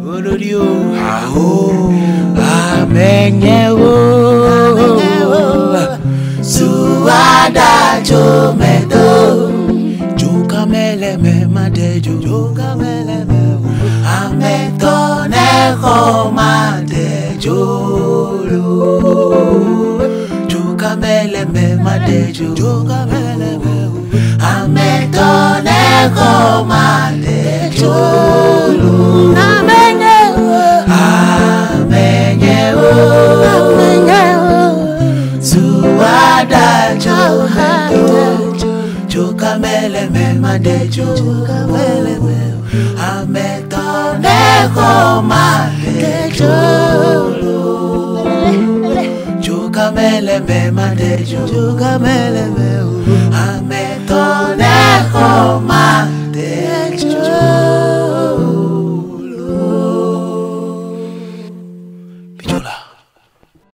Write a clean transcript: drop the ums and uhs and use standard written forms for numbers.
Olodio, amenyewo, suada jomedo, jokamele me madejo, jokamele me, ametone ko madejo, jokamele me madejo, jokamele me, ametone ko madejo. Suada jokamele me madejo, jokamele me ametone ko madejo, jokamele me madejo, jokamele me ametone ko madejo.